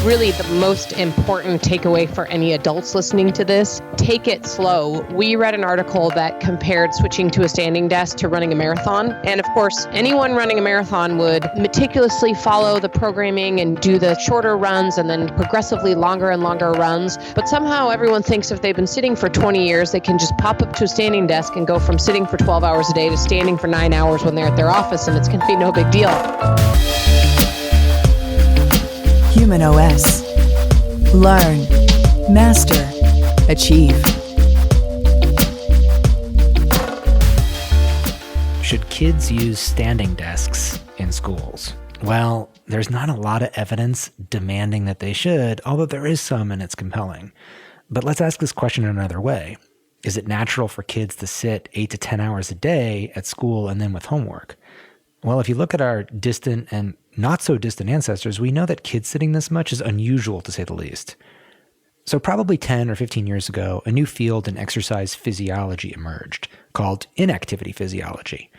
Really, the most important takeaway for any adults listening to this, take it slow. We read an article that compared switching to a standing desk to running a marathon. And of course, anyone running a marathon would meticulously follow the programming and do the shorter runs and then progressively longer and longer runs. But somehow everyone thinks if they've been sitting for 20 years, they can just pop up to a standing desk and go from sitting for 12 hours a day to standing for 9 hours when they're at their office, and it's going to be no big deal. humanOS. Learn, master, achieve. Should kids use standing desks in schools? Well, there's not a lot of evidence demanding that they should, although there is some and it's compelling. But let's ask this question in another way. Is it natural for kids to sit 8 to 10 hours a day at school and then with homework? Well, if you look at our distant and not so distant ancestors, we know that kids sitting this much is unusual, to say the least. So probably 10 or 15 years ago, a new field in exercise physiology emerged called inactivity physiology.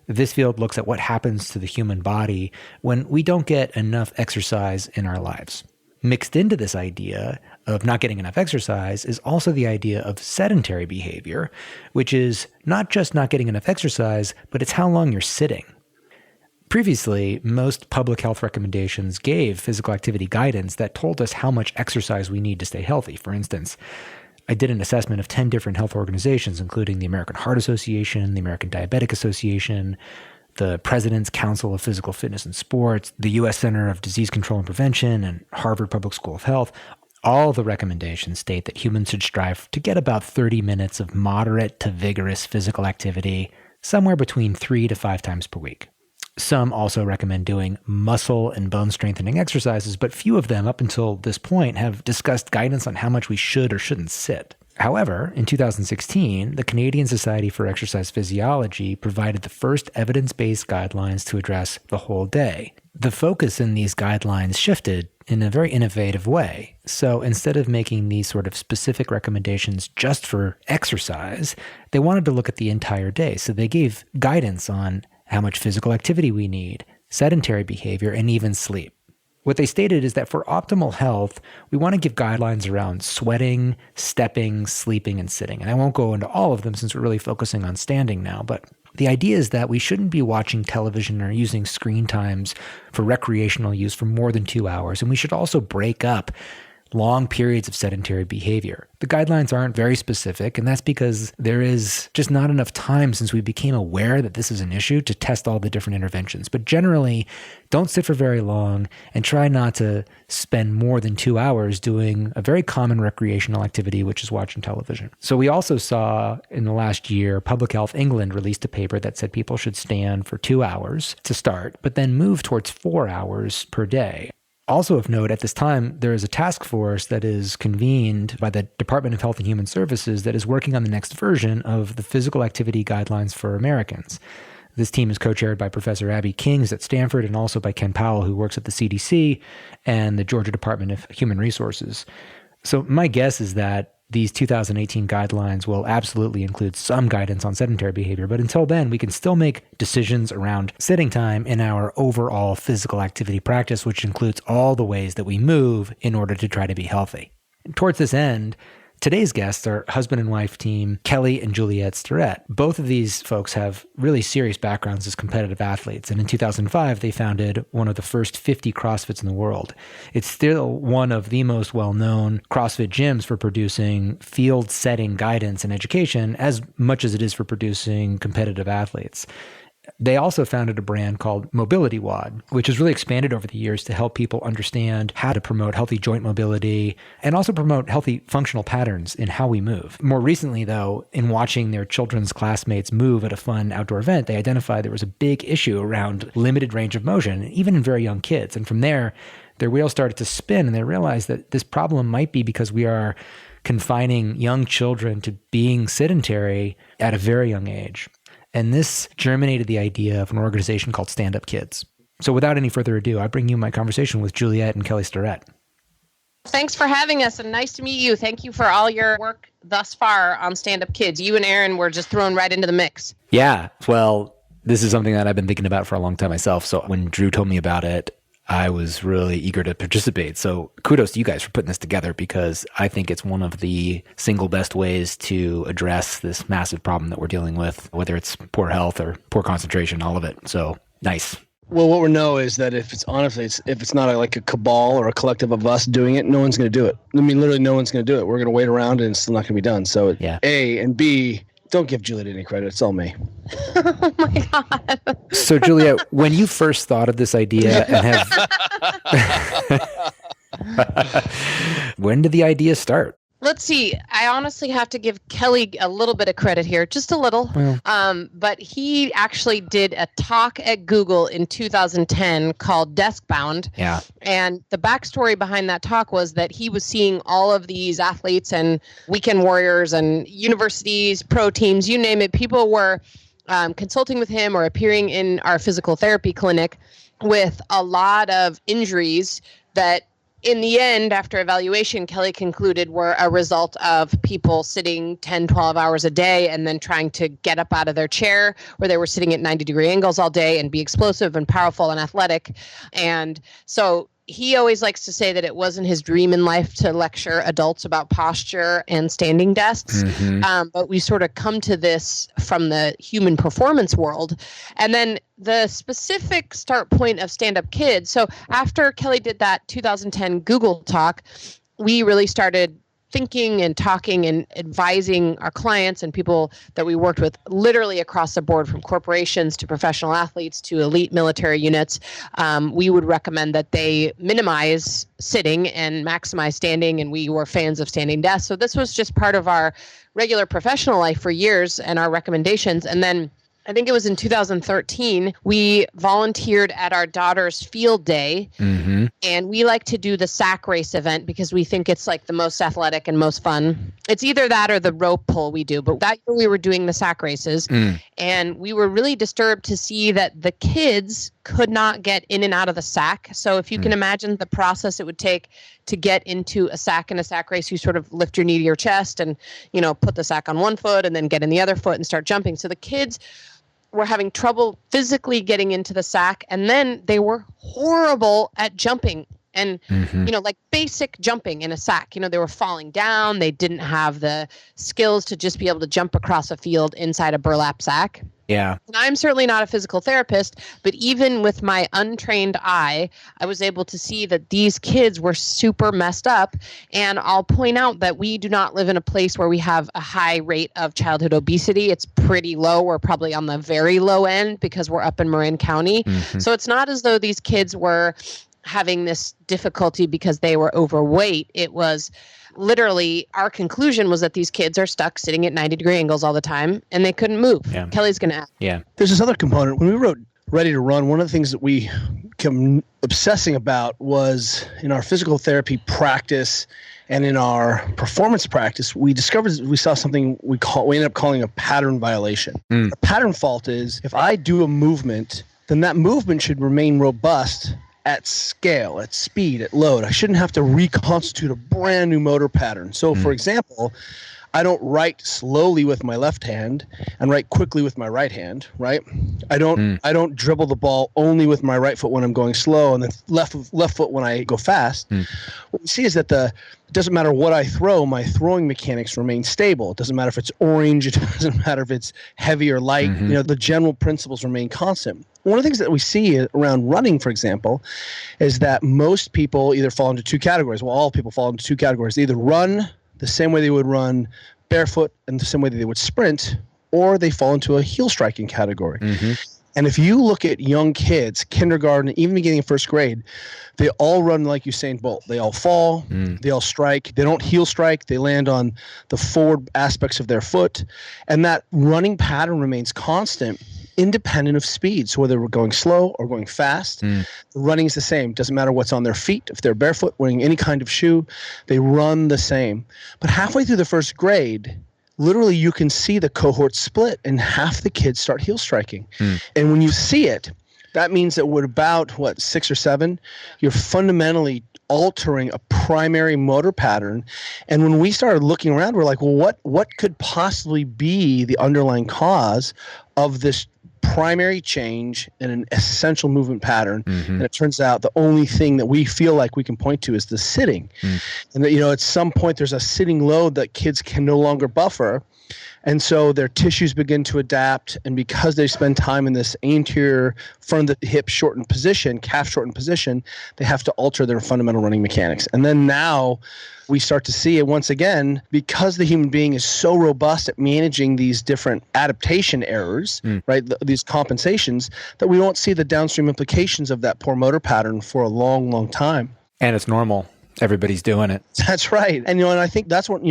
This field looks at what happens to the human body when we don't get enough exercise in our lives. Mixed into this idea of not getting enough exercise is also the idea of sedentary behavior, which is not just not getting enough exercise, but it's how long you're sitting. Previously, most public health recommendations gave physical activity guidance that told us how much exercise we need to stay healthy. For instance, I did an assessment of 10 different health organizations, including the American Heart Association, the American Diabetic Association, the President's Council of Physical Fitness and Sports, the U.S. Center of Disease Control and Prevention, and Harvard Public School of Health. All the recommendations state that humans should strive to get about 30 minutes of moderate to vigorous physical activity, somewhere between 3 to 5 times per week. Some also recommend doing muscle and bone strengthening exercises, but few of them up until this point have discussed guidance on how much we should or shouldn't sit. However, in 2016, the Canadian Society for Exercise Physiology provided the first evidence-based guidelines to address the whole day. The focus in these guidelines shifted in a very innovative way. So instead of making these sort of specific recommendations just for exercise, they wanted to look at the entire day. So they gave guidance on how much physical activity we need, sedentary behavior, and even sleep. What they stated is that for optimal health, we want to give guidelines around sweating, stepping, sleeping, and sitting. And I won't go into all of them since we're really focusing on standing now, but the idea is that we shouldn't be watching television or using screen times for recreational use for more than 2 hours, and we should also break up long periods of sedentary behavior. The guidelines aren't very specific, and that's because there is just not enough time since we became aware that this is an issue to test all the different interventions. But generally, don't sit for very long and try not to spend more than 2 hours doing a very common recreational activity, which is watching television. So we also saw in the last year, Public Health England released a paper that said people should stand for 2 hours to start, but then move towards 4 hours per day. Also of note, at this time, there is a task force that is convened by the Department of Health and Human Services that is working on the next version of the physical activity guidelines for Americans. This team is co-chaired by Professor Abby King at Stanford and also by Ken Powell, who works at the CDC and the Georgia Department of Human Resources. So my guess is that these 2018 guidelines will absolutely include some guidance on sedentary behavior, but until then, we can still make decisions around sitting time in our overall physical activity practice, which includes all the ways that we move in order to try to be healthy. And towards this end, today's guests are husband and wife team Kelly and Juliet Starrett. Both of these folks have really serious backgrounds as competitive athletes, and in 2005, they founded one of the first 50 CrossFits in the world. It's still one of the most well-known CrossFit gyms for producing field-setting guidance and education as much as it is for producing competitive athletes. They also founded a brand called Mobility WOD, which has really expanded over the years to help people understand how to promote healthy joint mobility and also promote healthy functional patterns in how we move. More recently, though, in watching their children's classmates move at a fun outdoor event, they identified there was a big issue around limited range of motion, even in very young kids. And from there, their wheels started to spin, and they realized that this problem might be because we are confining young children to being sedentary at a very young age. And this germinated the idea of an organization called Stand Up Kids. So without any further ado, I bring you my conversation with Juliet and Kelly Starrett. Thanks for having us, and nice to meet you. Thank you for all your work thus far on Stand Up Kids. You and Aaron were just thrown right into the mix. Yeah, well, this is something that I've been thinking about for a long time myself. So when Drew told me about it, I was really eager to participate. So kudos to you guys for putting this together, because I think it's one of the single best ways to address this massive problem that we're dealing with, whether it's poor health or poor concentration, all of it. So nice. Well, what we know is that if it's not like a cabal or a collective of us doing it, no one's going to do it. I mean, literally no one's going to do it. We're going to wait around and it's still not going to be done. So yeah. A, and B, don't give Juliet any credit. It's all me. Oh my God. So Juliet, when you first thought of this idea and when did the idea start? Let's see. I honestly have to give Kelly a little bit of credit here, just a little. But he actually did a talk at Google in 2010 called Desk Bound. Yeah. And the backstory behind that talk was that he was seeing all of these athletes and weekend warriors and universities, pro teams, you name it. People were consulting with him or appearing in our physical therapy clinic with a lot of injuries that in the end, after evaluation, Kelly concluded were a result of people sitting 10, 12 hours a day and then trying to get up out of their chair, where they were sitting at 90-degree angles all day and be explosive and powerful and athletic. And so he always likes to say that it wasn't his dream in life to lecture adults about posture and standing desks. But we sort of come to this from the human performance world. And then the specific start point of Stand Up Kids. So after Kelly did that 2010 Google talk, we really started thinking and talking and advising our clients and people that we worked with literally across the board, from corporations to professional athletes to elite military units. We would recommend that they minimize sitting and maximize standing, and we were fans of standing desks. So this was just part of our regular professional life for years and our recommendations. And then I think it was in 2013, we volunteered at our daughter's field day. And we like to do the sack race event because we think it's like the most athletic and most fun. It's either that or the rope pull we do. But that year we were doing the sack races. And we were really disturbed to see that the kids could not get in and out of the sack. So if you can imagine the process it would take to get into a sack in a sack race, you sort of lift your knee to your chest and, put the sack on one foot and then get in the other foot and start jumping. So the kids were having trouble physically getting into the sack, and then they were horrible at jumping and, like basic jumping in a sack. They were falling down. They didn't have the skills to just be able to jump across a field inside a burlap sack. Yeah. And I'm certainly not a physical therapist, but even with my untrained eye, I was able to see that these kids were super messed up. And I'll point out that we do not live in a place where we have a high rate of childhood obesity. It's pretty low. We're probably on the very low end because we're up in Marin County. So it's not as though these kids were having this difficulty because they were overweight. It was literally, our conclusion was that these kids are stuck sitting at 90-degree angles all the time and they couldn't move. Yeah. Kelly's going to ask. Yeah. There's this other component. When we wrote Ready to Run, one of the things that we kept obsessing about was in our physical therapy practice and in our performance practice, we saw something we ended up calling a pattern violation. A pattern fault is if I do a movement, then that movement should remain robust at scale, at speed, at load. I shouldn't have to reconstitute a brand new motor pattern. So, for example, I don't write slowly with my left hand and write quickly with my right hand, right? I don't dribble the ball only with my right foot when I'm going slow and the left foot when I go fast. What we see is that it doesn't matter what I throw, my throwing mechanics remain stable. It doesn't matter if it's orange, it doesn't matter if it's heavy or light. The general principles remain constant. One of the things that we see around running, for example, is that most people either fall into two categories. Well, all people fall into two categories. They either run the same way they would run barefoot and the same way that they would sprint, or they fall into a heel striking category. And if you look at young kids, kindergarten, even beginning of first grade, they all run like Usain Bolt. They all fall, they all strike. They don't heel strike. They land on the forward aspects of their foot. And that running pattern remains constant, independent of speed. So whether we're going slow or going fast, the running is the same. Doesn't matter what's on their feet. If they're barefoot, wearing any kind of shoe, they run the same. But halfway through the first grade, literally you can see the cohort split and half the kids start heel striking. And when you see it, that means that we're about, 6 or 7, you're fundamentally altering a primary motor pattern. And when we started looking around, we're like, well, what could possibly be the underlying cause of this primary change and an essential movement pattern. And it turns out the only thing that we feel like we can point to is the sitting. And that, at some point there's a sitting load that kids can no longer buffer. And so their tissues begin to adapt. And because they spend time in this anterior front of the hip shortened position, calf shortened position, they have to alter their fundamental running mechanics. And then now we start to see it once again, because the human being is so robust at managing these different adaptation errors, right? These compensations, that we won't see the downstream implications of that poor motor pattern for a long, long time. And it's normal. Everybody's doing it. That's right. And, and I think that's what,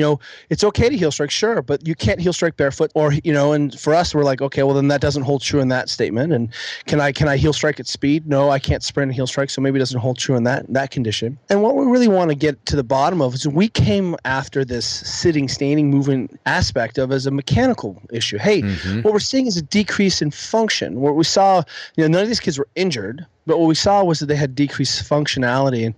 it's okay to heel strike, sure, but you can't heel strike barefoot or, and for us, we're like, okay, well then that doesn't hold true in that statement. And can I heel strike at speed? No, I can't sprint and heel strike. So maybe it doesn't hold true in that condition. And what we really want to get to the bottom of is we came after this sitting, standing, movement aspect of as a mechanical issue. Hey, what we're seeing is a decrease in function. What we saw, none of these kids were injured, but what we saw was that they had decreased functionality.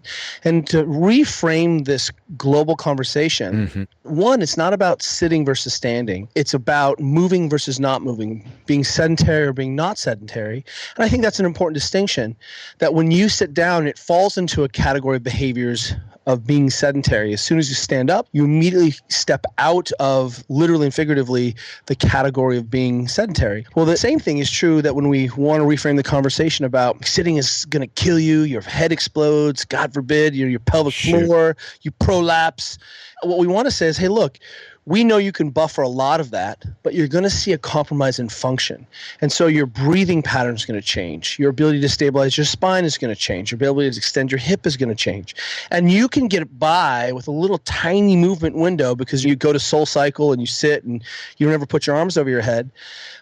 And to reframe this global conversation, one, it's not about sitting versus standing. It's about moving versus not moving, being sedentary or being not sedentary. And I think that's an important distinction, that when you sit down, it falls into a category of behaviors of being sedentary. As soon as you stand up, you immediately step out of, literally and figuratively, the category of being sedentary. Well, the same thing is true that when we want to reframe the conversation about sitting is going to kill you, your head explodes, God forbid, your pelvic floor, you prolapse. What we want to say is, hey, look, we know you can buffer a lot of that, but you're going to see a compromise in function. And so your breathing pattern is going to change. Your ability to stabilize your spine is going to change. Your ability to extend your hip is going to change. And you can get by with a little tiny movement window because you go to Soul Cycle and you sit and you don't ever put your arms over your head.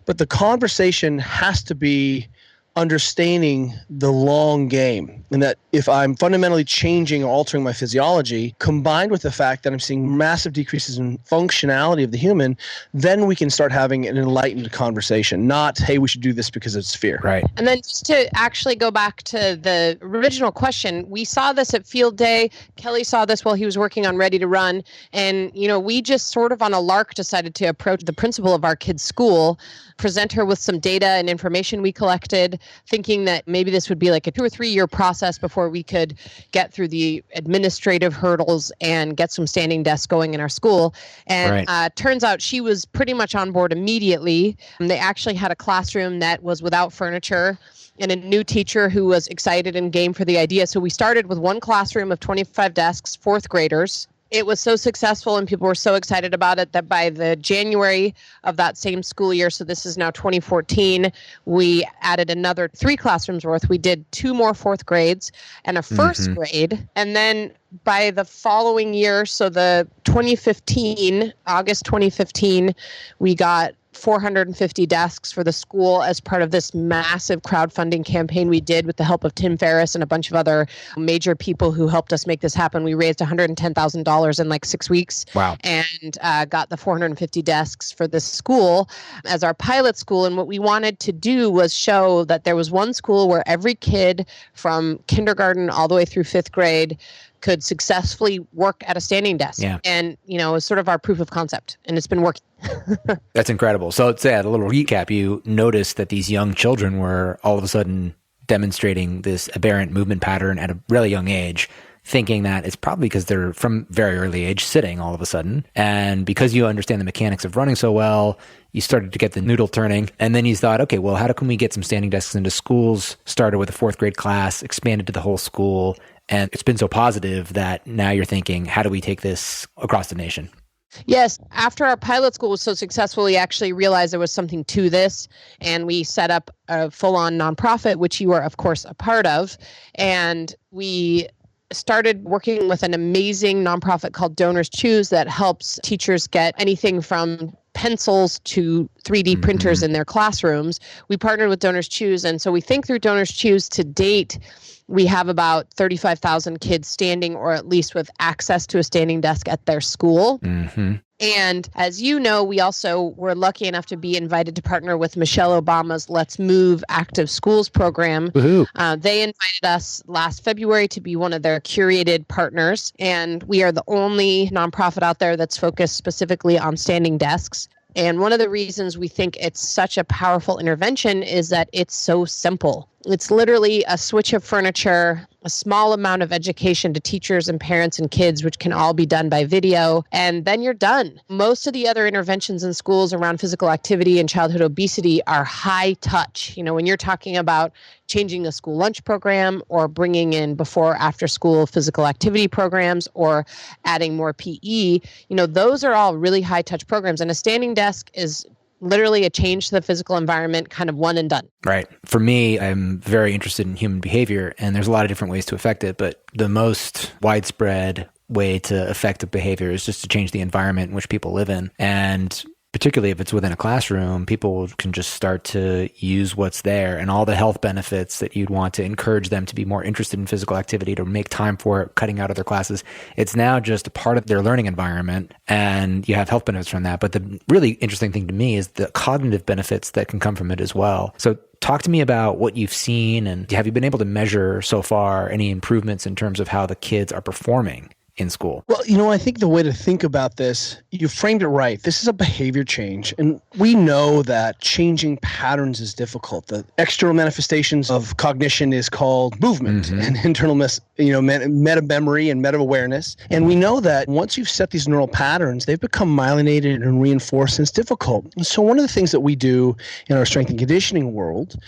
But the conversation has to be understanding the long game, and that if I'm fundamentally changing or altering my physiology, combined with the fact that I'm seeing massive decreases in functionality of the human, then we can start having an enlightened conversation, not, hey, we should do this because it's fear. Right. And then just to actually go back to the original question, we saw this at field day. Kelly saw this while he was working on Ready to Run. And, we just sort of on a lark decided to approach the principal of our kid's school, present her with some data and information we collected, thinking that maybe this would be like a 2 or 3 year process before we could get through the administrative hurdles and get some standing desks going in our school. And turns out she was pretty much on board immediately. They actually had a classroom that was without furniture and a new teacher who was excited and game for the idea. So we started with one classroom of 25 desks, fourth graders. It was so successful and people were so excited about it that by the January of that same school year, so this is now 2014, we added another 3 classrooms worth. We did 2 more fourth grades and a first grade. And then by the following year, so the 2015, August 2015, we got 450 desks for the school as part of this massive crowdfunding campaign we did with the help of Tim Ferriss and a bunch of other major people who helped us make this happen. We raised $110,000 in like 6 weeks. Wow. And got the 450 desks for this school as our pilot school. And what we wanted to do was show that there was one school where every kid from kindergarten all the way through 5th grade could successfully work at a standing desk. Yeah. And, it was sort of our proof of concept, and it's been working. That's incredible. So let's say, a little recap, you noticed that these young children were all of a sudden demonstrating this aberrant movement pattern at a really young age, thinking that it's probably because they're from very early age sitting all of a sudden. And because you understand the mechanics of running so well, you started to get the noodle turning. And then you thought, okay, well, how can we get some standing desks into schools? Started with a 4th grade class, expanded to the whole school. And it's been so positive that now you're thinking, how do we take this across the nation? Yes. After our pilot school was so successful, we actually realized there was something to this. And we set up a full-on nonprofit, which you are, of course, a part of. And we started working with an amazing nonprofit called Donors Choose that helps teachers get anything from pencils to 3D printers in their classrooms. We partnered with Donors Choose. And so we think through Donors Choose to date, we have about 35,000 kids standing or at least with access to a standing desk at their school. And as you know, we also were lucky enough to be invited to partner with Michelle Obama's Let's Move Active Schools program. They invited us last February to be one of their curated partners. And we are the only nonprofit out there that's focused specifically on standing desks. And one of the reasons we think it's such a powerful intervention is that it's so simple. It's literally a switch of furniture, a small amount of education to teachers and parents and kids, which can all be done by video, and then you're done. Most of the other interventions in schools around physical activity and childhood obesity are high touch. When you're talking about changing a school lunch program or bringing in before or after school physical activity programs or adding more PE, those are all really high touch programs. And a standing desk is literally a change to the physical environment, kind of one and done. Right. For me, I'm very interested in human behavior, and there's a lot of different ways to affect it, but the most widespread way to affect the behavior is just to change the environment in which people live in. And particularly if it's within a classroom, people can just start to use what's there and all the health benefits that you'd want to encourage them to be more interested in physical activity, to make time for it, cutting out other classes. It's now just a part of their learning environment, and you have health benefits from that. But the really interesting thing to me is the cognitive benefits that can come from it as well. So talk to me about what you've seen, and have you been able to measure so far any improvements in terms of how the kids are performing in school? Well, I think the way to think about this, you framed it right. This is a behavior change. And we know that changing patterns is difficult. The external manifestations of cognition is called movement and internal meta memory and meta awareness. And we know that once you've set these neural patterns, they've become myelinated and reinforced, and it's difficult. And so one of the things that we do in our strength and conditioning world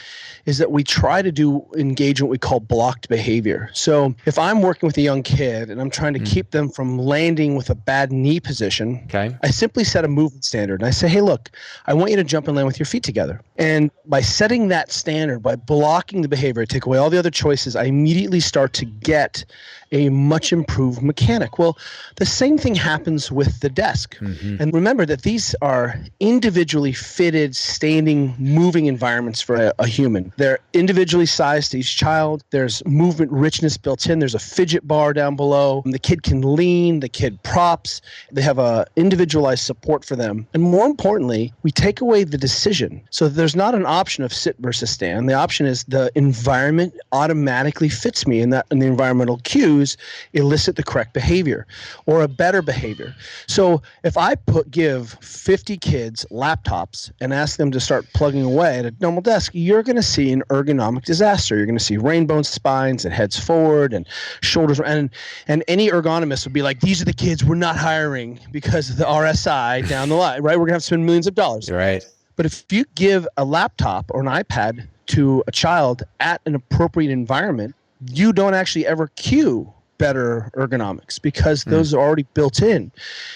is that we try to engage in what we call blocked behavior. So if I'm working with a young kid and I'm trying to keep them from landing with a bad knee position, I simply set a movement standard. And I say, hey, look, I want you to jump and land with your feet together. And by setting that standard, by blocking the behavior, I take away all the other choices, I immediately start to get a much improved mechanic. Well, the same thing happens with the desk. And remember that these are individually fitted, standing, moving environments for a human. They're individually sized to each child. There's movement richness built in. There's a fidget bar down below. The kid can lean, the kid props. They have a individualized support for them. And more importantly, we take away the decision. So there's not an option of sit versus stand. The option is the environment automatically fits me, and the environmental cues elicit the correct behavior or a better behavior. So if I give 50 kids laptops and ask them to start plugging away at a normal desk, you're going to see an ergonomic disaster. You're going to see rainbow spines and heads forward and shoulders, and any ergonomist would be like, these are the kids we're not hiring because of the RSI down the line, right? We're going to have to spend millions of dollars. Right. But if you give a laptop or an iPad to a child at an appropriate environment, you don't actually ever cue better ergonomics because those are already built in.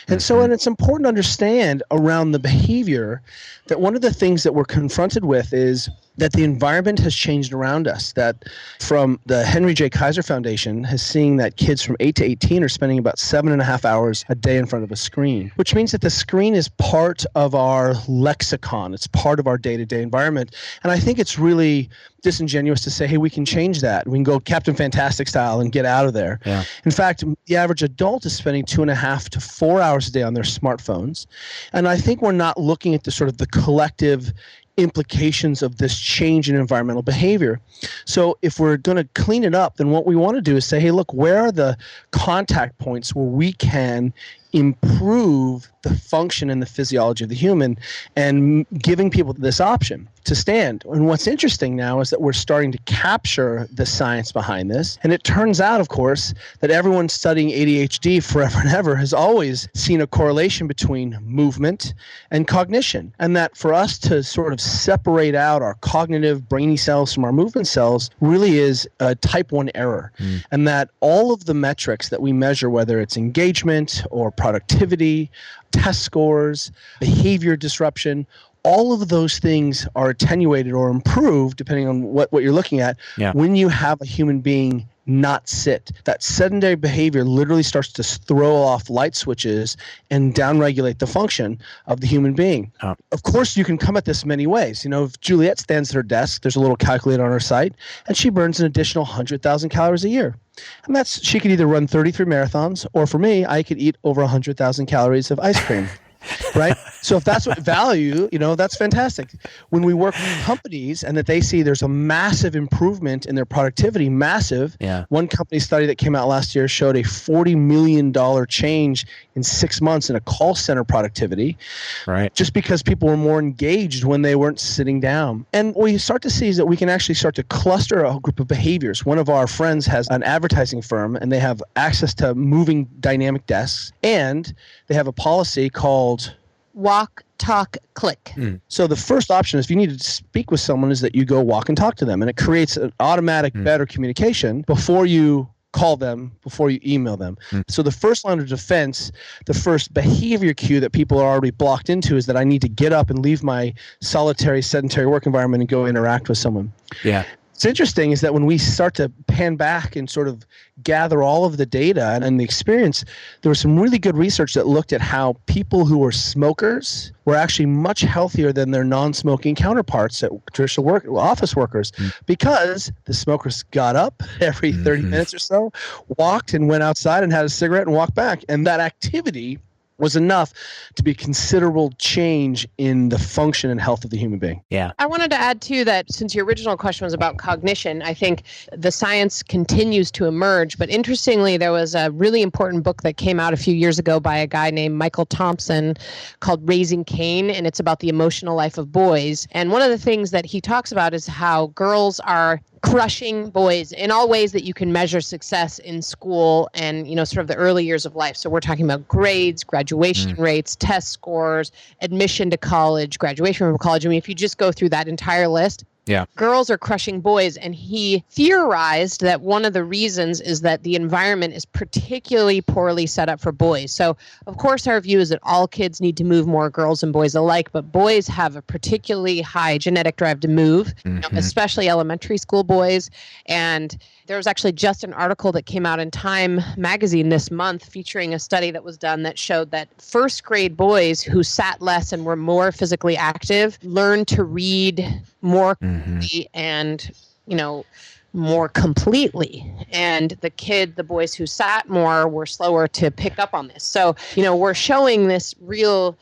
And so, and it's important to understand around the behavior that one of the things that we're confronted with is that the environment has changed around us, that from the Henry J. Kaiser Foundation has seen that kids from 8 to 18 are spending about 7.5 hours a day in front of a screen, which means that the screen is part of our lexicon. It's part of our day-to-day environment. And I think it's really disingenuous to say, hey, we can change that. We can go Captain Fantastic style and get out of there. Yeah. In fact, the average adult is spending 2.5 to 4 hours a day on their smartphones. And I think we're not looking at the sort of the collective implications of this change in environmental behavior. So if we're going to clean it up, then what we want to do is say, hey, look, where are the contact points where we can improve the function and the physiology of the human, and giving people this option to stand. And what's interesting now is that we're starting to capture the science behind this. And it turns out, of course, that everyone studying ADHD forever and ever has always seen a correlation between movement and cognition. And that for us to sort of separate out our cognitive brainy cells from our movement cells really is a type 1 error. And that all of the metrics that we measure, whether it's engagement or productivity, test scores, behavior disruption, all of those things are attenuated or improved, depending on what you're looking at, when you have a human being not sit. That sedentary behavior literally starts to throw off light switches and downregulate the function of the human being. Of course, you can come at this many ways. If Juliet stands at her desk, there's a little calculator on her site, and she burns an additional 100,000 calories a year. And she could either run 33 marathons, or for me, I could eat over 100,000 calories of ice cream. right? So if that's what value, that's fantastic. When we work with companies and that they see there's a massive improvement in their productivity, massive. Yeah. One company study that came out last year showed a $40 million change in 6 months in a call center productivity. Right. Just because people were more engaged when they weren't sitting down. And what you start to see is that we can actually start to cluster a group of behaviors. One of our friends has an advertising firm, and they have access to moving dynamic desks, and they have a policy called Walk, talk, click. So the first option is, if you need to speak with someone, is that you go walk and talk to them, and it creates an automatic better communication before you call them, before you email them. So the first line of defense, the first behavior cue that people are already blocked into, is that I need to get up and leave my solitary, sedentary work environment and go interact with someone. Yeah. What's interesting is that when we start to pan back and sort of gather all of the data and the experience, there was some really good research that looked at how people who were smokers were actually much healthier than their non-smoking counterparts at traditional office workers, because the smokers got up every 30 minutes or so, walked and went outside and had a cigarette and walked back. And that activity was enough to be a considerable change in the function and health of the human being. Yeah. I wanted to add, too, that since your original question was about cognition, I think the science continues to emerge. But interestingly, there was a really important book that came out a few years ago by a guy named Michael Thompson called Raising Cain, and it's about the emotional life of boys. And one of the things that he talks about is how girls are crushing boys in all ways that you can measure success in school and, sort of the early years of life. So we're talking about grades, graduation rates, test scores, admission to college, graduation from college. I mean, if you just go through that entire list, Yeah. girls are crushing boys. And he theorized that one of the reasons is that the environment is particularly poorly set up for boys. So, of course, our view is that all kids need to move more, girls and boys alike, but boys have a particularly high genetic drive to move, especially elementary school boys. And there was actually just an article that came out in Time magazine this month featuring a study that was done that showed that first grade boys who sat less and were more physically active learned to read more quickly and, more completely. And the boys who sat more were slower to pick up on this. So, we're showing this real,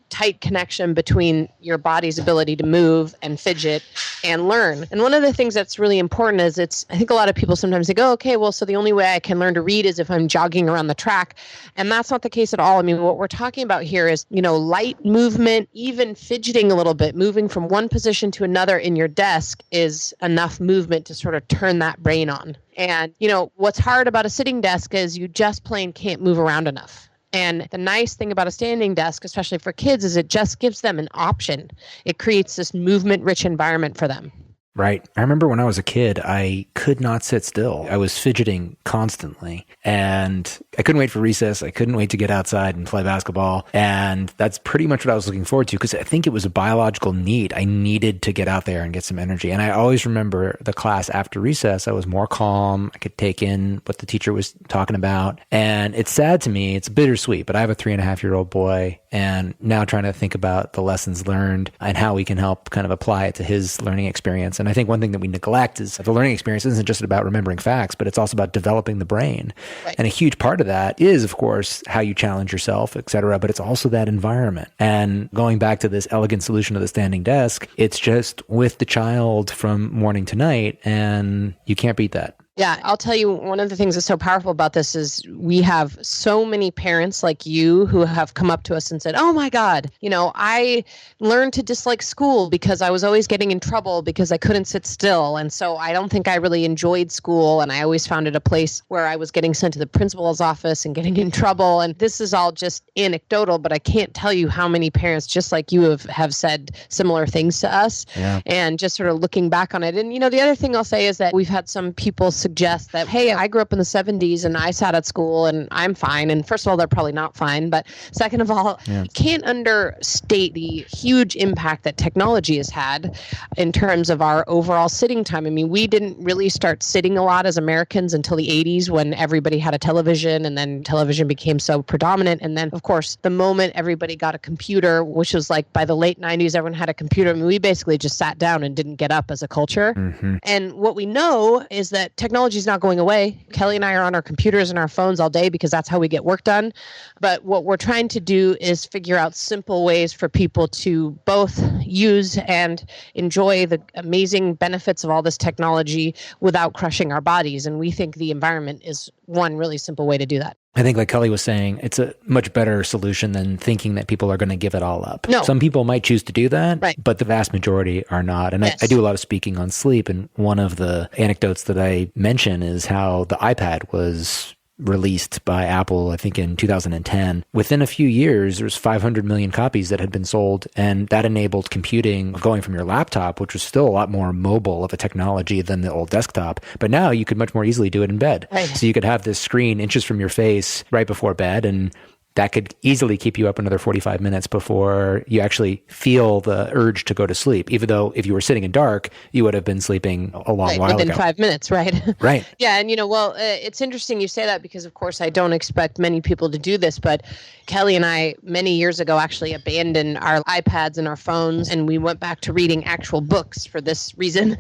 tight connection between your body's ability to move and fidget and learn. And one of the things that's really important is I think a lot of people sometimes think, oh, okay, well, so the only way I can learn to read is if I'm jogging around the track. And that's not the case at all. I mean, what we're talking about here is, light movement, even fidgeting a little bit, moving from one position to another in your desk is enough movement to sort of turn that brain on. And, what's hard about a sitting desk is you just plain can't move around enough. And the nice thing about a standing desk, especially for kids, is it just gives them an option. It creates this movement-rich environment for them. Right. I remember when I was a kid, I could not sit still. I was fidgeting constantly, and I couldn't wait for recess. I couldn't wait to get outside and play basketball. And that's pretty much what I was looking forward to, because I think it was a biological need. I needed to get out there and get some energy. And I always remember the class after recess, I was more calm. I could take in what the teacher was talking about. And it's sad to me. It's bittersweet, but I have a 3.5-year-old boy, and now trying to think about the lessons learned and how we can help kind of apply it to his learning experience. And I think one thing that we neglect is the learning experience isn't just about remembering facts, but it's also about developing the brain. Right. And a huge part of that is, of course, how you challenge yourself, et cetera, but it's also that environment. And going back to this elegant solution of the standing desk, it's just with the child from morning to night, and you can't beat that. Yeah, I'll tell you, one of the things that's so powerful about this is we have so many parents like you who have come up to us and said, oh my God, I learned to dislike school because I was always getting in trouble because I couldn't sit still. And so I don't think I really enjoyed school. And I always found it a place where I was getting sent to the principal's office and getting in trouble. And this is all just anecdotal, but I can't tell you how many parents, just like you, have said similar things to us. Yeah. And just sort of looking back on it. And, the other thing I'll say is that we've had some people suggest that, hey, I grew up in the 70s and I sat at school and I'm fine. And first of all, they're probably not fine. But second of all, you can't understate the huge impact that technology has had in terms of our overall sitting time. I mean, we didn't really start sitting a lot as Americans until the 80s when everybody had a television, and then television became so predominant. And then, of course, the moment everybody got a computer, which was like by the late 90s, everyone had a computer. I mean, we basically just sat down and didn't get up as a culture. And what we know is that technology technology is not going away. Kelly and I are on our computers and our phones all day because that's how we get work done. But what we're trying to do is figure out simple ways for people to both use and enjoy the amazing benefits of all this technology without crushing our bodies. And we think the environment is one really simple way to do that. I think like Kelly was saying, it's a much better solution than thinking that people are going to give it all up. No. Some people might choose to do that, right, but the vast majority are not. And yes. I do a lot of speaking on sleep. And one of the anecdotes that I mention is how the iPad was released by Apple, I think in 2010. Within a few years, there was 500 million copies that had been sold, and that enabled computing going from your laptop, which was still a lot more mobile of a technology than the old desktop. But now you could much more easily do it in bed. Right. So you could have this screen inches from your face right before bed, and that could easily keep you up another 45 minutes before you actually feel the urge to go to sleep. Even though if you were sitting in dark, you would have been sleeping a long while within ago. 5 minutes, right? Right. Yeah. And, it's interesting you say that because, of course, I don't expect many people to do this, but Kelly and I, many years ago, actually abandoned our iPads and our phones, and we went back to reading actual books for this reason.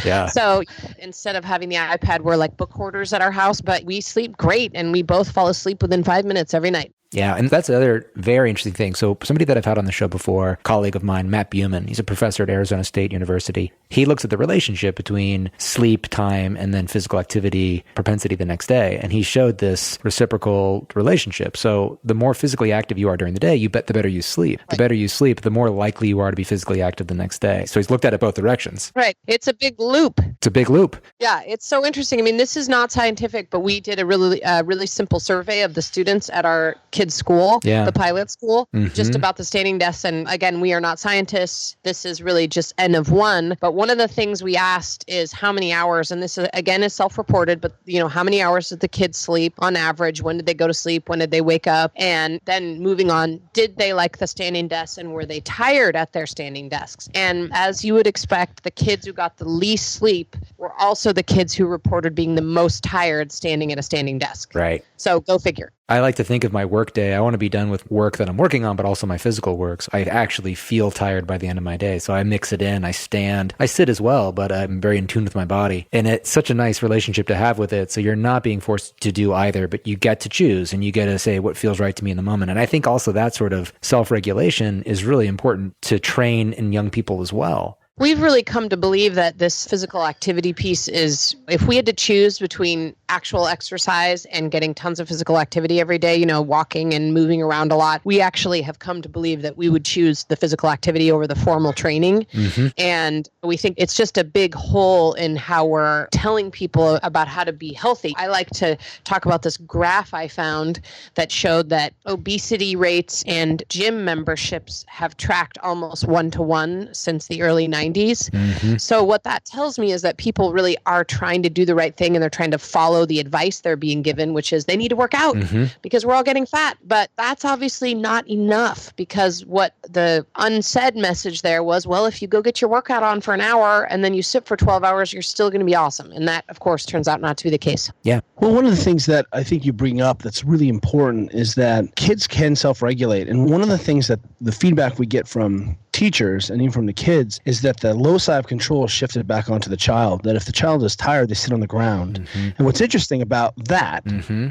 Yeah. So instead of having the iPad, we're like book hoarders at our house, but we sleep great, and we both fall asleep within 5 minutes every night. Yeah, and that's the other very interesting thing. So somebody that I've had on the show before, a colleague of mine, Matt Buman, he's a professor at Arizona State University. He looks at the relationship between sleep time and then physical activity propensity the next day. And he showed this reciprocal relationship. So the more physically active you are during the day, the better you sleep. The better you sleep, the more likely you are to be physically active the next day. So he's looked at it both directions. Right. It's a big loop. It's a big loop. Yeah, it's so interesting. I mean, this is not scientific, but we did a really simple survey of the students at our kids' school, the pilot school, just about the standing desks. And again, we are not scientists. This is really just N of one. But one of the things we asked is how many hours, and this is, again, is self-reported, but how many hours did the kids sleep on average? When did they go to sleep? When did they wake up? And then moving on, did they like the standing desks and were they tired at their standing desks? And as you would expect, the kids who got the least sleep were also the kids who reported being the most tired standing at a standing desk. Right. So go figure. I like to think of my work day. I want to be done with work that I'm working on, but also my physical work. So I actually feel tired by the end of my day. So I mix it in. I stand. I sit as well, but I'm very in tune with my body. And it's such a nice relationship to have with it. So you're not being forced to do either, but you get to choose and you get to say what feels right to me in the moment. And I think also that sort of self-regulation is really important to train in young people as well. We've really come to believe that this physical activity piece is, if we had to choose between actual exercise and getting tons of physical activity every day, walking and moving around a lot, we actually have come to believe that we would choose the physical activity over the formal training. Mm-hmm. And we think it's just a big hole in how we're telling people about how to be healthy. I like to talk about this graph I found that showed that obesity rates and gym memberships have tracked almost 1-to-1 since the early 90s. Mm-hmm. So what that tells me is that people really are trying to do the right thing and they're trying to follow the advice they're being given, which is they need to work out because we're all getting fat. But that's obviously not enough, because what the unsaid message there was, well, if you go get your workout on for an hour and then you sit for 12 hours, you're still going to be awesome. And that, of course, turns out not to be the case. Yeah. Well, one of the things that I think you bring up that's really important is that kids can self-regulate. And one of the things that the feedback we get from teachers and even from the kids is that the loci of control is shifted back onto the child, that if the child is tired, they sit on the ground. Mm-hmm. And what's interesting about that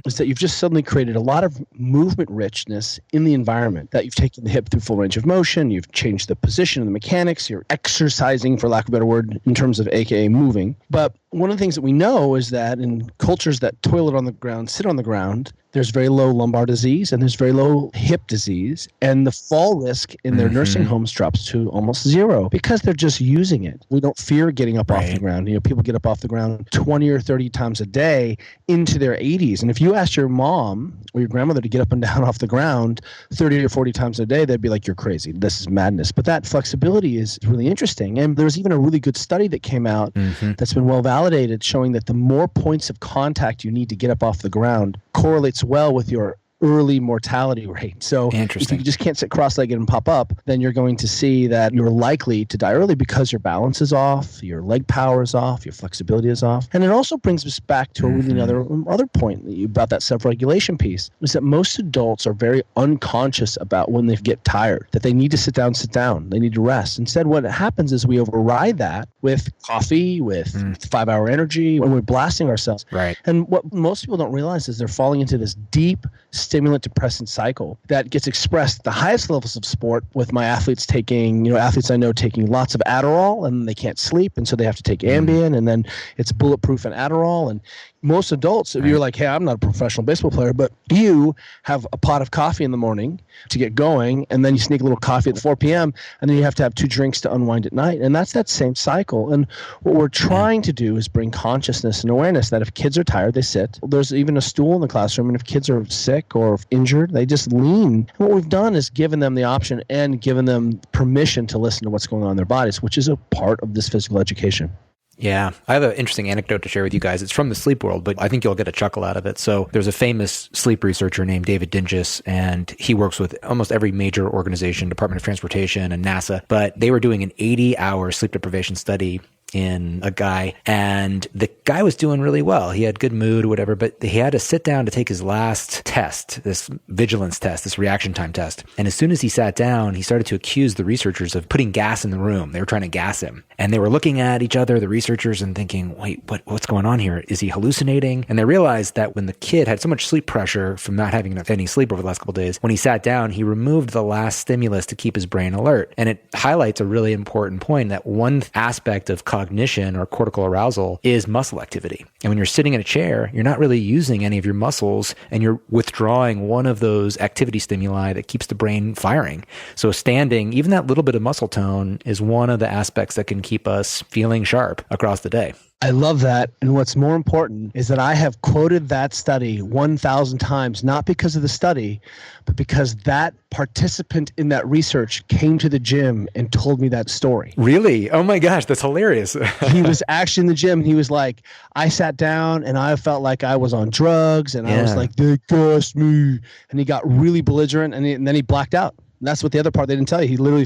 is that you've just suddenly created a lot of movement richness in the environment, that you've taken the hip through full range of motion, you've changed the position of the mechanics, you're exercising, for lack of a better word, in terms of AKA moving. But one of the things that we know is that in cultures that toilet on the ground, sit on the ground, there's very low lumbar disease and there's very low hip disease. And the fall risk in their nursing homes drops to almost zero because they're just using it. We don't fear getting up off the ground. People get up off the ground 20 or 30 times a day into their 80s. And if you asked your mom or your grandmother to get up and down off the ground 30 or 40 times a day, they'd be like, you're crazy. This is madness. But that flexibility is really interesting. And there's even a really good study that came out that's been well validated, showing that the more points of contact you need to get up off the ground correlates well with your early mortality rate. So if Interesting. you just can't sit cross-legged and pop up, then you're going to see that you're likely to die early because your balance is off, your leg power is off, your flexibility is off. And it also brings us back to a really other point about that self-regulation piece, is that most adults are very unconscious about when they get tired, that they need to sit down, they need to rest. Instead, what happens is we override that with coffee, with 5-hour energy, when we're blasting ourselves. Right. And what most people don't realize is they're falling into this deep stimulant depressant cycle that gets expressed at the highest levels of sport, with my athletes taking, athletes I know taking lots of Adderall and they can't sleep, and so they have to take Ambien, and then it's bulletproof and Adderall. And most adults, if you're like, hey, I'm not a professional baseball player, but you have a pot of coffee in the morning to get going, and then you sneak a little coffee at 4 p.m., and then you have to have 2 drinks to unwind at night. And that's that same cycle. And what we're trying to do is bring consciousness and awareness that if kids are tired, they sit. There's even a stool in the classroom, and if kids are sick or injured, they just lean. And what we've done is given them the option and given them permission to listen to what's going on in their bodies, which is a part of this physical education. Yeah, I have an interesting anecdote to share with you guys. It's from the sleep world, but I think you'll get a chuckle out of it. So there's a famous sleep researcher named David Dinges, and he works with almost every major organization, Department of Transportation and NASA, but they were doing an 80-hour sleep deprivation study in a guy, and the guy was doing really well. He had good mood or whatever, but he had to sit down to take his last test, this vigilance test, this reaction time test. And as soon as he sat down, he started to accuse the researchers of putting gas in the room. They were trying to gas him. And they were looking at each other, the researchers, and thinking, wait, what's going on here? Is he hallucinating? And they realized that when the kid had so much sleep pressure from not having any sleep over the last couple of days, when he sat down, he removed the last stimulus to keep his brain alert. And it highlights a really important point, that one aspect of cognition or cortical arousal is muscle activity. And when you're sitting in a chair, you're not really using any of your muscles, and you're withdrawing one of those activity stimuli that keeps the brain firing. So standing, even that little bit of muscle tone, is one of the aspects that can keep us feeling sharp across the day. I love that. And what's more important is that I have quoted that study 1,000 times, not because of the study, but because that participant in that research came to the gym and told me that story. Really? Oh my gosh, that's hilarious. He was actually in the gym, and he was like, I sat down and I felt like I was on drugs, and I was like, they gassed me. And he got really belligerent, and then he blacked out. And that's what the other part they didn't tell you. He literally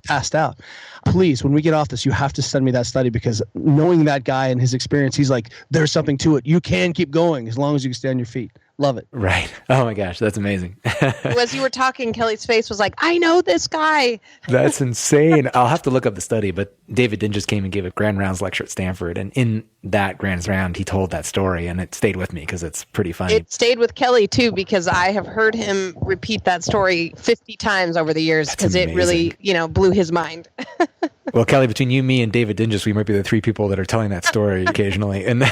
passed out. Please, when we get off this, you have to send me that study, because knowing that guy and his experience, he's like, there's something to it. You can keep going as long as you can stay on your feet. Love it. Right. Oh my gosh, that's amazing. As you were talking, Kelly's face was like, I know this guy. That's insane. I'll have to look up the study, but David Dinges came and gave a grand rounds lecture at Stanford. And in that grand round, he told that story, and it stayed with me because it's pretty funny. It stayed with Kelly too, because I have heard him repeat that story 50 times over the years, because it really, blew his mind. Well, Kelly, between you, me, and David Dinges, we might be the 3 people that are telling that story occasionally. And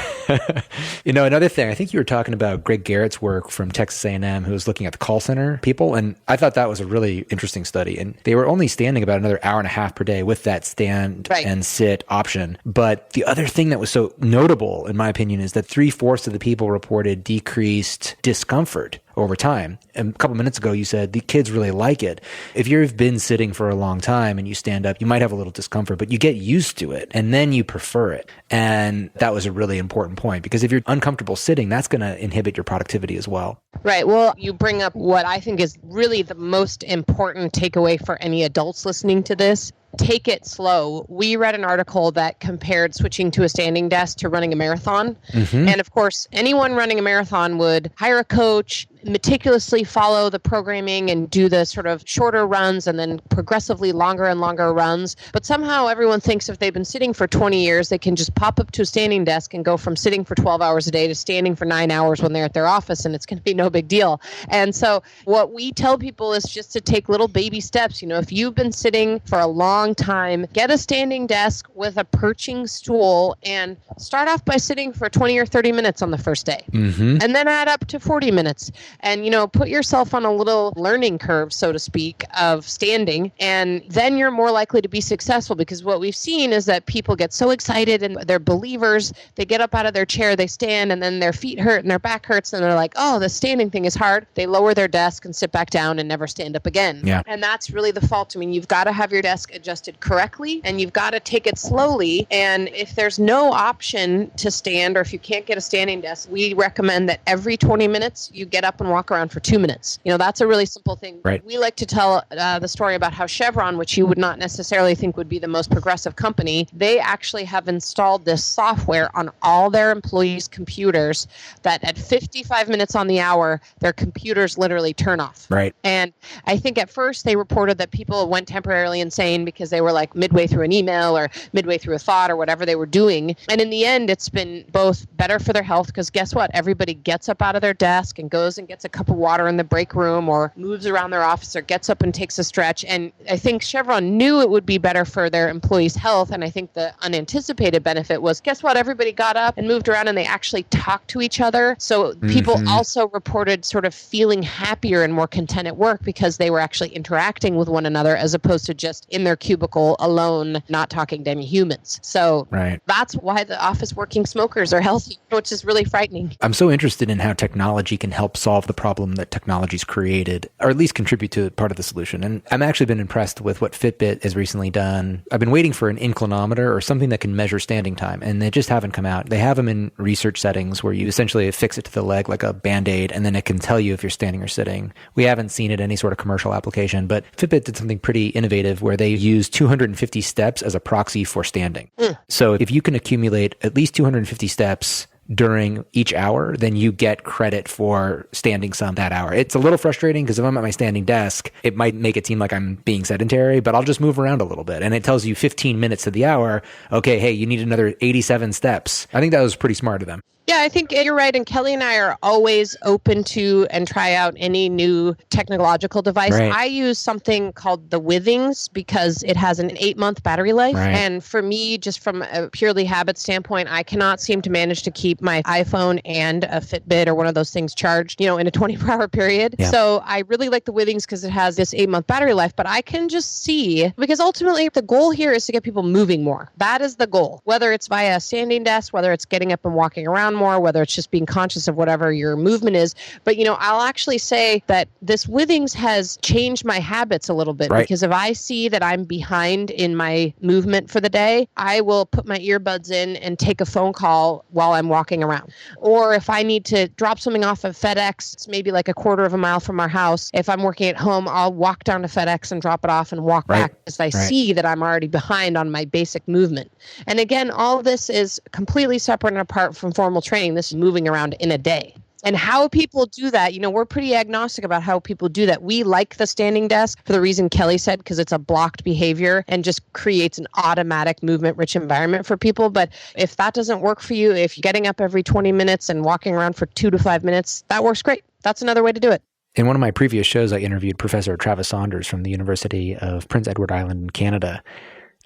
another thing, I think you were talking about Greg Garrett's work from Texas A&M, who was looking at the call center people. And I thought that was a really interesting study. And they were only standing about another hour and a half per day with that stand and sit option. But the other thing that was so notable, in my opinion, is that 3/4 of the people reported decreased discomfort over time. And a couple minutes ago, you said the kids really like it. If you've been sitting for a long time and you stand up, you might have a little discomfort, but you get used to it and then you prefer it. And that was a really important point, because if you're uncomfortable sitting, that's going to inhibit your productivity as well. Right. Well, you bring up what I think is really the most important takeaway for any adults listening to this. Take it slow. We read an article that compared switching to a standing desk to running a marathon. And of course, anyone running a marathon would hire a coach, meticulously follow the programming, and do the sort of shorter runs and then progressively longer and longer runs. But somehow everyone thinks if they've been sitting for 20 years, they can just pop up to a standing desk and go from sitting for 12 hours a day to standing for 9 hours when they're at their office, and it's going to be no big deal. And so what we tell people is just to take little baby steps. If you've been sitting for a long time, get a standing desk with a perching stool and start off by sitting for 20 or 30 minutes on the first day. And then add up to 40 minutes. And, put yourself on a little learning curve, so to speak, of standing. And then you're more likely to be successful, because what we've seen is that people get so excited and they're believers. They get up out of their chair, they stand, and then their feet hurt and their back hurts. And they're like, oh, the standing thing is hard. They lower their desk and sit back down and never stand up again. Yeah. And that's really the fault. You've got to have your desk adjusted adjusted correctly, and you've got to take it slowly. And if there's no option to stand, or if you can't get a standing desk, we recommend that every 20 minutes you get up and walk around for 2 minutes. That's a really simple thing. Right. We like to tell the story about how Chevron, which you would not necessarily think would be the most progressive company, they actually have installed this software on all their employees' computers that at 55 minutes on the hour, their computers literally turn off. Right. And I think at first they reported that people went temporarily insane because they were like midway through an email or midway through a thought or whatever they were doing. And in the end, it's been both better for their health because guess what? Everybody gets up out of their desk and goes and gets a cup of water in the break room or moves around their office or gets up and takes a stretch. And I think Chevron knew it would be better for their employees' health. And I think the unanticipated benefit was, guess what? Everybody got up and moved around and they actually talked to each other. So people also reported sort of feeling happier and more content at work because they were actually interacting with one another as opposed to just in their cubicle alone, not talking to any humans. So that's why the office working smokers are healthy, which is really frightening. I'm so interested in how technology can help solve the problem that technology's created, or at least contribute to part of the solution. And I've actually been impressed with what Fitbit has recently done. I've been waiting for an inclinometer or something that can measure standing time, and they just haven't come out. They have them in research settings where you essentially affix it to the leg like a Band-Aid, and then it can tell you if you're standing or sitting. We haven't seen it in any sort of commercial application, but Fitbit did something pretty innovative where they use 250 steps as a proxy for standing. So if you can accumulate at least 250 steps during each hour, then you get credit for standing some that hour. It's a little frustrating because if I'm at my standing desk, it might make it seem like I'm being sedentary, but I'll just move around a little bit. And it tells you 15 minutes to the hour, okay, hey, you need another 87 steps. I think that was pretty smart of them. Yeah, I think you're right. And Kelly and I are always open to and try out any new technological device. Right. I use something called the Withings because it has an 8-month battery life. Right. And for me, just from a purely habit standpoint, I cannot seem to manage to keep my iPhone and a Fitbit or one of those things charged, in a 24-hour period. Yeah. So I really like the Withings because it has this 8-month battery life, but I can just see, because ultimately the goal here is to get people moving more. That is the goal, whether it's via a standing desk, whether it's getting up and walking around more, whether it's just being conscious of whatever your movement is. But, I'll actually say that this Withings has changed my habits a little bit, because if I see that I'm behind in my movement for the day, I will put my earbuds in and take a phone call while I'm walking around. Or if I need to drop something off of FedEx, it's maybe like a quarter of a mile from our house. If I'm working at home, I'll walk down to FedEx and drop it off and walk back because I see that I'm already behind on my basic movement. And again, all of this is completely separate and apart from formal training. This is moving around in a day. And how people do that, we're pretty agnostic about how people do that. We like the standing desk for the reason Kelly said, because it's a blocked behavior and just creates an automatic movement-rich environment for people. But if that doesn't work for you, if you're getting up every 20 minutes and walking around for 2 to 5 minutes, that works great. That's another way to do it. In one of my previous shows, I interviewed Professor Travis Saunders from the University of Prince Edward Island in Canada.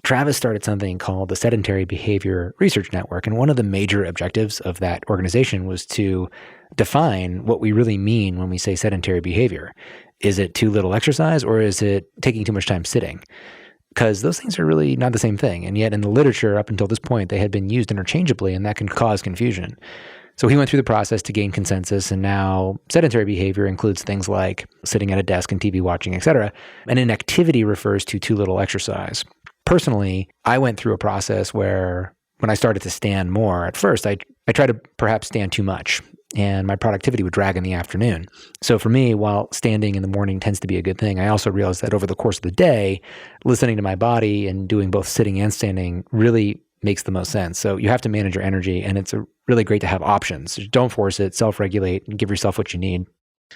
Travis started something called the Sedentary Behavior Research Network, and one of the major objectives of that organization was to define what we really mean when we say sedentary behavior. Is it too little exercise, or is it taking too much time sitting? Because those things are really not the same thing, and yet in the literature up until this point, they had been used interchangeably, and that can cause confusion. So he went through the process to gain consensus, and now sedentary behavior includes things like sitting at a desk and TV watching, etc. And inactivity refers to too little exercise. Personally, I went through a process where when I started to stand more, at first I tried to perhaps stand too much, and my productivity would drag in the afternoon. So for me, while standing in the morning tends to be a good thing, I also realized that over the course of the day, listening to my body and doing both sitting and standing really makes the most sense. So you have to manage your energy, and it's really great to have options. Don't force it, self-regulate, and give yourself what you need.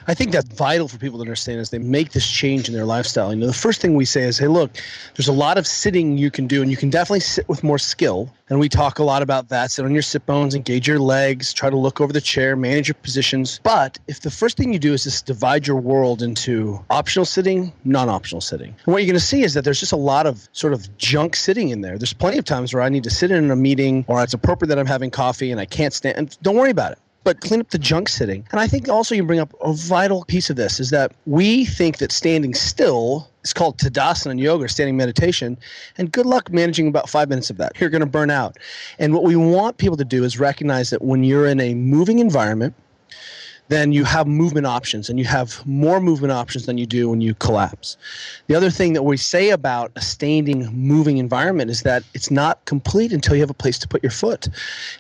I think that's vital for people to understand as they make this change in their lifestyle. The first thing we say is, hey, look, there's a lot of sitting you can do, and you can definitely sit with more skill. And we talk a lot about that. Sit on your sit bones, engage your legs, try to look over the chair, manage your positions. But if the first thing you do is just divide your world into optional sitting, non-optional sitting, and what you're going to see is that there's just a lot of sort of junk sitting in there. There's plenty of times where I need to sit in a meeting, or it's appropriate that I'm having coffee and I can't stand, and don't worry about it. But clean up the junk sitting. And I think also you bring up a vital piece of this is that we think that standing still is called Tadasana in yoga, standing meditation, and good luck managing about 5 minutes of that. You're going to burn out. And what we want people to do is recognize that when you're in a moving environment, then you have movement options, and you have more movement options than you do when you collapse. The other thing that we say about a standing, moving environment is that it's not complete until you have a place to put your foot.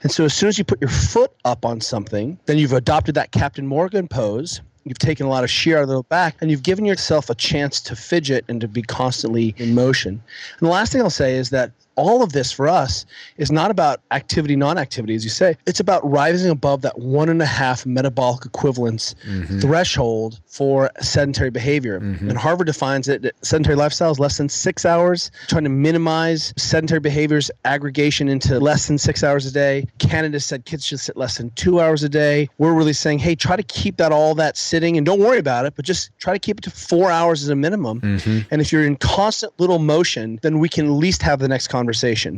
And so as soon as you put your foot up on something, then you've adopted that Captain Morgan pose. You've taken a lot of shear out of the back, and you've given yourself a chance to fidget and to be constantly in motion. And the last thing I'll say is that all of this for us is not about activity, non-activity, as you say. It's about rising above that 1.5 metabolic equivalence threshold for sedentary behavior. And Harvard defines it that sedentary lifestyle is less than 6 hours, trying to minimize sedentary behaviors aggregation into less than 6 hours a day. Canada said kids should sit less than 2 hours a day. We're really saying, hey, try to keep all that sitting, and don't worry about it, but just try to keep it to 4 hours as a minimum. And if you're in constant little motion, then we can at least have the next conversation.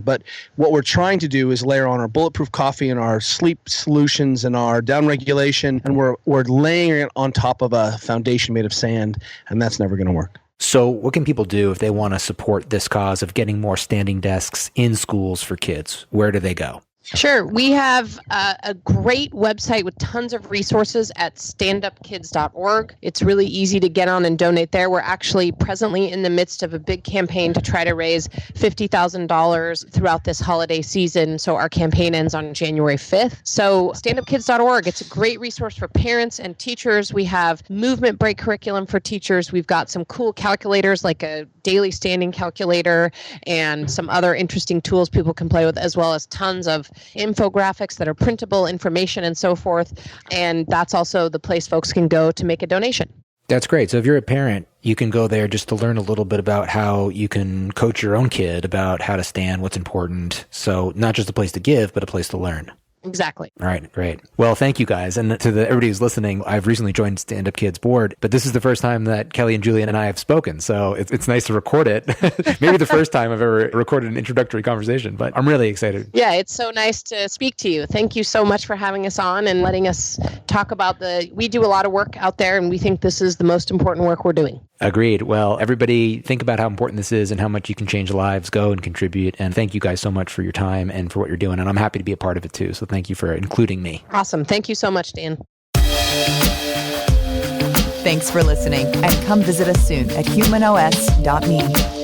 But what we're trying to do is layer on our bulletproof coffee and our sleep solutions and our downregulation, and we're laying it on top of a foundation made of sand, and that's never going to work. So what can people do if they want to support this cause of getting more standing desks in schools for kids? Where do they go? Sure. We have a great website with tons of resources at standupkids.org. It's really easy to get on and donate there. We're actually presently in the midst of a big campaign to try to raise $50,000 throughout this holiday season. So our campaign ends on January 5th. So standupkids.org, it's a great resource for parents and teachers. We have movement break curriculum for teachers. We've got some cool calculators like a daily standing calculator and some other interesting tools people can play with, as well as tons of infographics that are printable, information, and so forth. And that's also the place folks can go to make a donation. That's great. So if you're a parent, you can go there just to learn a little bit about how you can coach your own kid about how to stand, what's important. So not just a place to give, but a place to learn. Exactly. All right, great. Well, thank you guys. And to everybody who's listening, I've recently joined Stand Up Kids board, but this is the first time that Kelly and Juliet and I have spoken. So it's nice to record it. Maybe the first time I've ever recorded an introductory conversation, but I'm really excited. Yeah, it's so nice to speak to you. Thank you so much for having us on and letting us talk about we do a lot of work out there, and we think this is the most important work we're doing. Agreed. Well, everybody think about how important this is and how much you can change lives. Go and contribute. And thank you guys so much for your time and for what you're doing. And I'm happy to be a part of it too. So thank you for including me. Awesome. Thank you so much, Dan. Thanks for listening, and come visit us soon at humanOS.me.